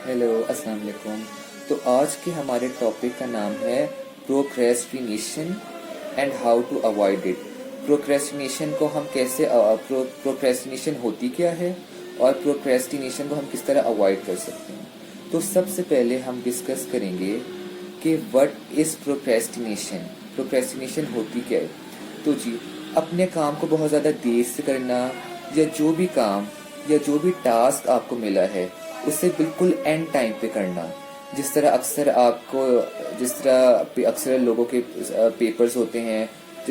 Hello, अस्सलाम वालेकुम। तो आज के हमारे टॉपिक का नाम है procrastination and how to avoid it. Procrastination को हम कैसे प्रोक्रेस्टिनेशन होती क्या है और प्रोक्रेस्टिनेशन को हम किस तरह अवॉइड कर सकते हैं। तो सबसे पहले हम डिस्कस करेंगे कि व्हाट इज़ प्रोक्रेस्टिनेशन। प्रोक्रेस्टिनेशन होती क्या है। तो जी, अपने काम को बहुत ज़्यादा देर से करना, या जो भी काम या जो भी टास्क आपको मिला है उसे बिल्कुल एंड टाइम पे करना। जिस तरह अक्सर लोगों के पेपर्स होते हैं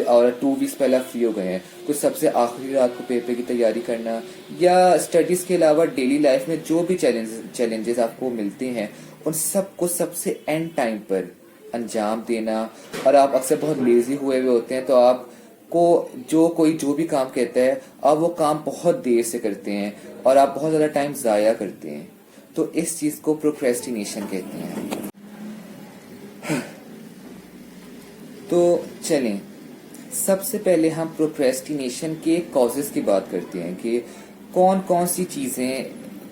और 2 वीक्स पहले फ्री हो गए हैं, तो सबसे आखिरी रात को पेपर की तैयारी करना, या स्टडीज़ के अलावा डेली लाइफ में जो भी चैलेंजेस आपको मिलते हैं उन सबको सबसे एंड टाइम पर अंजाम देना। और आप अक्सर बहुत लेजी हुए हुए होते हैं, तो आप को जो भी काम कहता है आप वो काम बहुत देर से करते हैं और आप बहुत ज़्यादा टाइम ज़ाया करते हैं। तो इस चीज़ को प्रोक्रेस्टिनेशन कहते हैं। तो चलें, सबसे पहले हम प्रोक्रेस्टिनेशन के कॉजेज़ की बात करते हैं कि कौन कौन सी चीज़ें,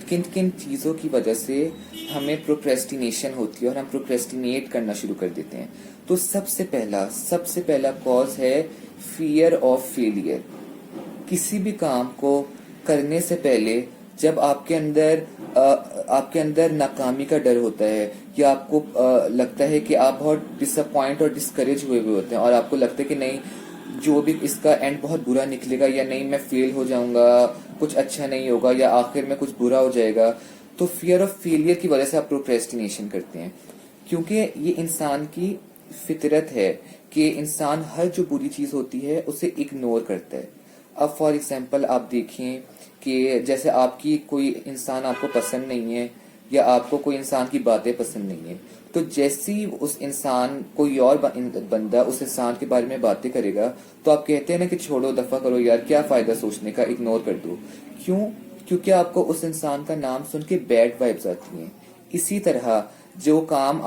किन किन चीज़ों की वजह से हमें प्रोक्रेस्टिनेशन होती है और हम प्रोक्रेस्टिनेट करना शुरू कर देते हैं। तो सबसे पहला कॉज है फियर ऑफ फेलियर। किसी भी काम को करने से पहले जब आपके अंदर नाकामी का डर होता है, या आपको लगता है कि आप बहुत डिसअपॉइंट और डिस्करेज हुए होते हैं और आपको लगता है कि नहीं, जो भी इसका एंड बहुत बुरा निकलेगा, या नहीं मैं फेल हो जाऊंगा, कुछ अच्छा नहीं होगा, या आखिर में कुछ बुरा हो जाएगा, तो फियर ऑफ फेलियर की वजह से आप प्रोक्रेस्टिनेशन करते हैं। क्योंकि ये इंसान की फितरत है कि इंसान हर जो बुरी चीज़ होती है उसे इग्नोर करता है। अब फॉर एग्जांपल आप देखें कि जैसे आपकी कोई इंसान आपको पसंद नहीं है, या आपको कोई इंसान की बातें पसंद नहीं है, तो जैसे ही उस इंसान कोई और बंदा उस इंसान के बारे में बातें करेगा, तो आप कहते हैं ना कि छोड़ो, दफा करो यार, क्या फायदा सोचने का, इग्नोर कर दो। क्यों? क्योंकि आपको उस इंसान का नाम सुन के बैड वाइब्स आती हैं। इसी तरह जो काम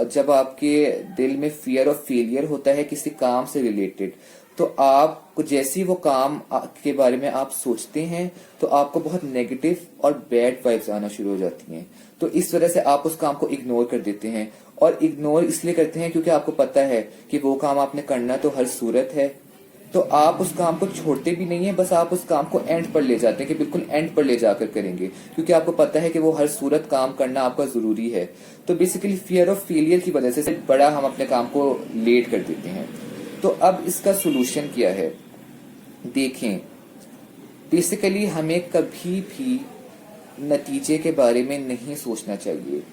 जब आपके दिल में फियर ऑफ फेलियर होता है किसी काम से रिलेटेड, तो आप जैसे ही वो काम के बारे में आप सोचते हैं, तो आपको बहुत नेगेटिव और बैड वाइब्स आना शुरू हो जाती हैं। तो इस वजह से आप उस काम को इग्नोर कर देते हैं, और इग्नोर इसलिए करते हैं क्योंकि आपको पता है कि वो काम आपने करना तो हर सूरत है। तो आप उस काम को छोड़ते भी नहीं है, बस आप उस काम को एंड पर ले जाते हैं कि बिल्कुल एंड पर ले जाकर करेंगे, क्योंकि आपको पता है कि वो हर सूरत काम करना आपका जरूरी है। तो बेसिकली फियर ऑफ फेलियर की वजह से बड़ा हम अपने काम को लेट कर देते हैं। तो अब इसका सोल्यूशन क्या है, देखें। बेसिकली हमें कभी भी नतीजे के बारे में नहीं सोचना चाहिए।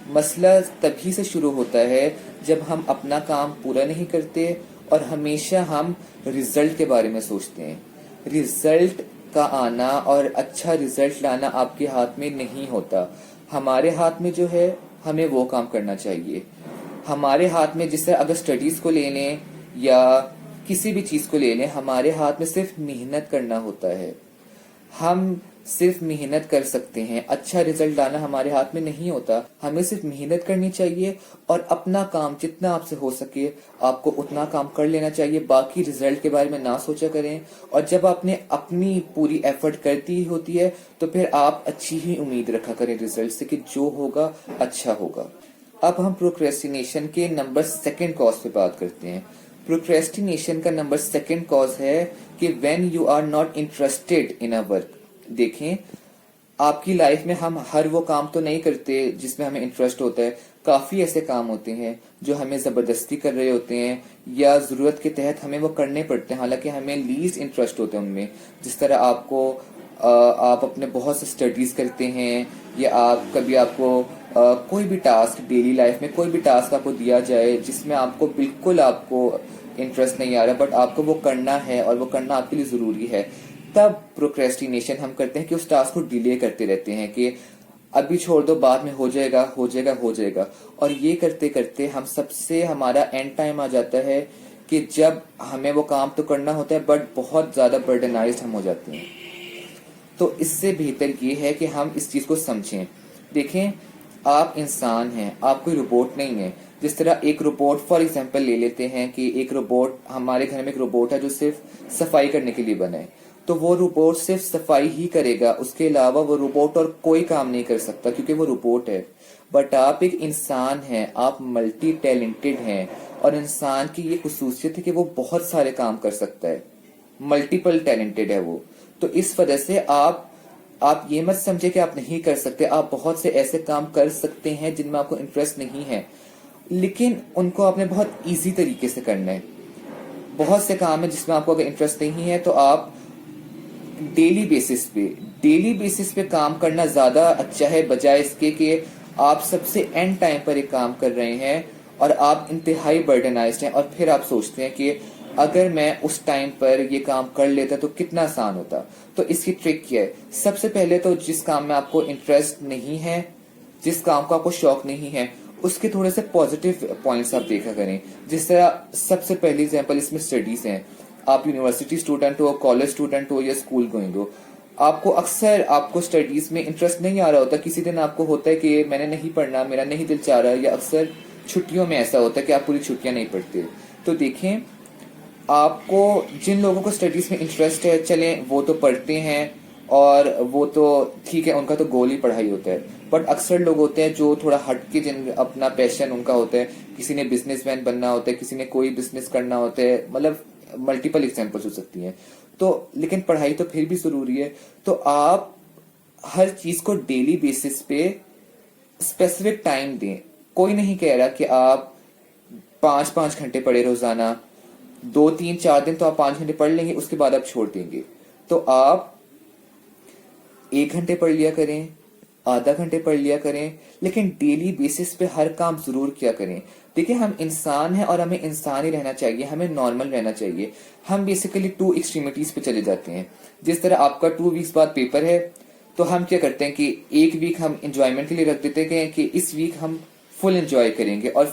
मसला तभी से शुरू होता है जब हम अपना काम पूरा नहीं करते और हमेशा हम रिजल्ट के बारे में सोचते हैं। रिजल्ट का आना और अच्छा रिजल्ट लाना आपके हाथ में नहीं होता। हमारे हाथ में जो है, हमें वो काम करना चाहिए। हमारे हाथ में, जिससे अगर स्टडीज को ले लें या किसी भी चीज को ले लें, हमारे हाथ में सिर्फ मेहनत करना होता है। हम सिर्फ मेहनत कर सकते हैं, अच्छा रिजल्ट लाना हमारे हाथ में नहीं होता। हमें सिर्फ मेहनत करनी चाहिए और अपना काम जितना आपसे हो सके आपको उतना काम कर लेना चाहिए। बाकी रिजल्ट के बारे में ना सोचा करें। और जब आपने अपनी पूरी एफर्ट कर दी होती है, तो फिर आप अच्छी ही उम्मीद रखा करें रिजल्ट से कि जो होगा अच्छा होगा। अब हम प्रोक्रेस्टिनेशन के नंबर 2 कॉज पे बात करते हैं। प्रोक्रेस्टिनेशन का नंबर 2 कॉज है कि when you are not interested in a work. देखें, आपकी लाइफ में हम हर वो काम तो नहीं करते जिसमें हमें इंटरेस्ट होता है। काफी ऐसे काम होते हैं जो हमें जबरदस्ती कर रहे होते हैं, या जरूरत के तहत हमें वो करने पड़ते हैं, हालांकि हमें लीस्ट इंटरेस्ट होता है उनमें। जिस तरह आप अपने बहुत से स्टडीज करते हैं, या आपको कोई भी टास्क डेली लाइफ में, कोई भी टास्क आपको दिया जाए जिसमें आपको इंटरेस्ट नहीं आ रहा, बट आपको वो करना है और वो करना आपके लिए जरूरी है, तब प्रोक्रेस्टिनेशन हम करते हैं कि उस टास्क को डिले करते रहते हैं कि अभी छोड़ दो, बाद में हो जाएगा हो जाएगा हो जाएगा। और ये करते करते हमारा एंड टाइम आ जाता है कि जब हमें वो काम तो करना होता है बट बहुत ज्यादा बर्डनाइज्ड हम हो जाते हैं। तो इससे बेहतर ये है कि हम इस चीज को समझें। देखें, आप इंसान हैं, आप कोई रोबोट नहीं है। जिस तरह एक रोबोट, फॉर एग्जांपल ले लेते हैं कि एक रोबोट, हमारे घर में एक रोबोट है जो सिर्फ सफाई करने के लिए बना है। तो वो रोबोट सिर्फ सफाई ही करेगा, उसके अलावा वो रोबोट और कोई काम नहीं कर सकता क्योंकि वो रोबोट है। बट आप एक इंसान हैं, आप मल्टी टैलेंटेड हैं, और इंसान की ये खुसूसियत है कि वो बहुत सारे काम कर सकता है, मल्टीपल टैलेंटेड है वो। तो इस वजह से आप ये मत समझे कि आप नहीं कर सकते, आप बहुत से ऐसे काम कर सकते हैं जिनमें आपको इंटरेस्ट नहीं है, लेकिन उनको आपने बहुत इजी तरीके से करना है। बहुत से काम है जिसमें आपको अगर इंटरेस्ट नहीं है तो आप डेली बेसिस पे काम करना ज्यादा अच्छा है, बजाय इसके कि आप सबसे एंड टाइम पर एक काम कर रहे हैं और आप इंतहाई बर्डनाइज्ड हैं, और फिर आप सोचते हैं कि अगर मैं उस टाइम पर ये काम कर लेता तो कितना आसान होता। तो इसकी ट्रिक क्या है? सबसे पहले तो जिस काम में आपको इंटरेस्ट नहीं है, जिस काम का आपको शौक नहीं है, उसके थोड़े से पॉजिटिव पॉइंट्स आप देखा करें। जिस तरह सबसे पहली एग्जांपल इसमें स्टडीज हैं। आप यूनिवर्सिटी स्टूडेंट हो, कॉलेज स्टूडेंट हो या स्कूल गोइंग हो, आपको स्टडीज में इंटरेस्ट नहीं आ रहा होता। किसी दिन आपको होता है कि मैंने नहीं पढ़ना, मेरा नहीं दिल चाह रहा है, या अक्सर छुट्टियों में ऐसा होता है कि आप पूरी छुट्टियां नहीं पढ़ते। तो देखें, आपको जिन लोगों को स्टडीज में इंटरेस्ट है, चलें वो तो पढ़ते हैं और वो तो ठीक है, उनका तो गोल ही पढ़ाई होता है। बट अक्सर लोग होते हैं जो थोड़ा हट के, जिन अपना पैशन उनका होता है, किसी ने बिजनेसमैन बनना होता है, किसी ने कोई बिजनेस करना होता है, मतलब मल्टीपल एग्जांपल्स हो सकती हैं। तो लेकिन पढ़ाई तो फिर भी जरूरी है। तो आप हर चीज को डेली बेसिस पे स्पेसिफिक टाइम दें। कोई नहीं कह रहा कि आप 5-5 घंटे पढ़े रोजाना, 2-3-4 दिन तो आप 5 घंटे पढ़ लेंगे, उसके बाद आप छोड़ देंगे। तो आप 1 घंटे पढ़ लिया करें, आधा घंटे पढ़ लिया करें, लेकिन डेली बेसिस पे हर काम जरूर किया करें। देखिए, हम इंसान हैं और हमें इंसान ही रहना चाहिए, हमें नॉर्मल रहना चाहिए। हम बेसिकली 2 एक्सट्रीमिटीज पे चले जाते हैं। जिस तरह आपका 2 वीक्स बाद पेपर है, तो हम क्या करते हैं कि एक वीक हम इंजॉयमेंट के लिए रख देते हैं कि इस वीक हम फुल एंजॉय करेंगे और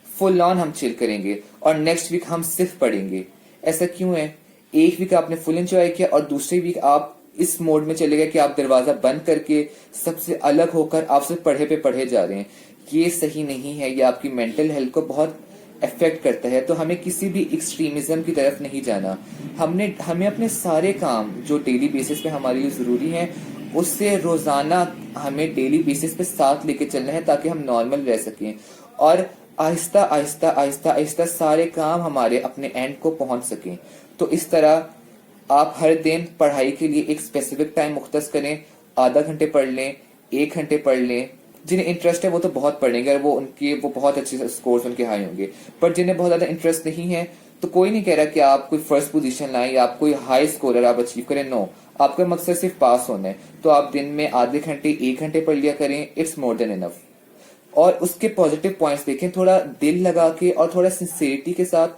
फुल ऑन हम चिल करेंगे, और नेक्स्ट वीक हम सिर्फ पढ़ेंगे। ऐसा क्यों है? एक वीक आपने फुल एंजॉय किया और दूसरे वीक आप इस मोड में चले गए कि आप दरवाजा बंद करके सबसे अलग होकर आप सिर्फ पढ़े पे पढ़े जा रहे हैं। ये सही नहीं है, ये आपकी मेंटल हेल्थ को बहुत अफेक्ट करता है। तो हमें किसी भी एक्सट्रीमिज्म की तरफ नहीं जाना। हमें अपने सारे काम जो डेली बेसिस पे हमारे लिए जरूरी हैं, उससे रोजाना हमें डेली बेसिस पे साथ लेके चलना है, ताकि हम नॉर्मल रह सकें और आहिस्ता आहिस्ता आहिस्ता आहिस्ता सारे काम हमारे अपने एंड को पहुंच सकें। तो इस तरह आप हर दिन पढ़ाई के लिए एक स्पेसिफिक टाइम मुख्तस करें। आधा घंटे पढ़ लें, 1 घंटे पढ़ लें। जिन्हें इंटरेस्ट है वो तो बहुत पढ़ेंगे, वो बहुत अच्छे स्कोर्स उनके हाई होंगे। पर जिन्हें बहुत ज्यादा इंटरेस्ट नहीं है, तो कोई नहीं कह रहा कि आप कोई फर्स्ट पोजीशन लाएं या आप कोई हाई स्कोर आप अचीव करें। नो, आपका मकसद सिर्फ पास होना है। तो आप दिन में आधे घंटे, 1 घंटे पढ़ लिया करें, इट्स मोर देन इनफ। और उसके पॉजिटिव पॉइंट्स देखें, थोड़ा दिल लगा के और थोड़ा सिंसियरिटी के साथ,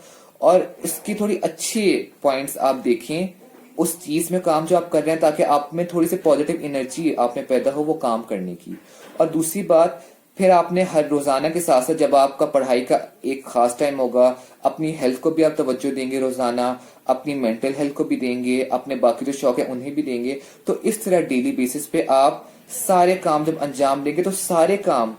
और उसकी थोड़ी अच्छे पॉइंट्स आप देखें उस चीज में काम जो आप कर रहे हैं, ताकि आप में थोड़ी सी पॉजिटिव एनर्जी आप में पैदा हो वो काम करने की। और दूसरी बात, फिर आपने हर रोजाना के साथ साथ जब आपका पढ़ाई का एक खास टाइम होगा, अपनी हेल्थ को भी आप तवज्जो देंगे रोजाना, अपनी मेंटल हेल्थ को भी देंगे, अपने बाकी जो शौक है उन्हें भी देंगे। तो इस तरह डेली बेसिस पे आप सारे काम जब अंजाम देंगे, तो सारे काम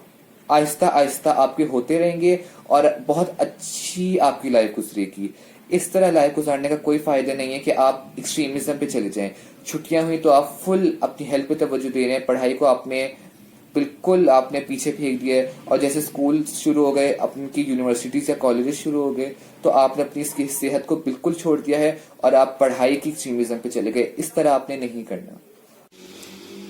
आहिस्ता आहिस्ता आपके होते रहेंगे और बहुत अच्छी आपकी लाइफ गुजरेगी। इस तरह लाइफ गुजारने का कोई फायदा नहीं है कि आप एक्सट्रीमिज्म पे चले जाएं। छुट्टियां हुई तो आप फुल अपनी हेल्थ पे तवज्जो दे रहे हैं, पढ़ाई को आपने पीछे फेंक दिया है, और जैसे स्कूल शुरू हो गए, अपनी यूनिवर्सिटीज या कॉलेजेस शुरू हो गए, तो आपने अपनी इसकी सेहत को बिल्कुल छोड़ दिया है और आप पढ़ाई की एक्सट्रीमिज्म पे चले गए। इस तरह आपने नहीं करना।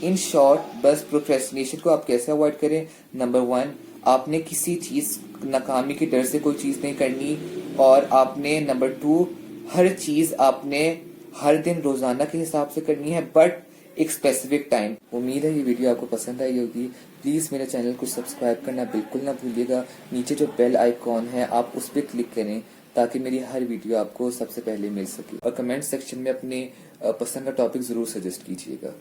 इन शॉर्ट, बस प्रोक्रेस्टिनेशन को आप कैसे अवॉइड करें? नंबर 1, आपने किसी चीज नाकामी के डर से कोई चीज नहीं करनी, और आपने नंबर 2, हर चीज आपने हर दिन रोजाना के हिसाब से करनी है, बट एक स्पेसिफिक टाइम। उम्मीद है ये वीडियो आपको पसंद आई होगी। प्लीज मेरे चैनल को सब्सक्राइब करना बिल्कुल ना भूलिएगा। नीचे जो बेल आइकॉन है आप उस पर क्लिक करें, ताकि मेरी हर वीडियो आपको सबसे पहले मिल सके। और कमेंट सेक्शन में अपने पसंद का टॉपिक जरूर सजेस्ट कीजिएगा।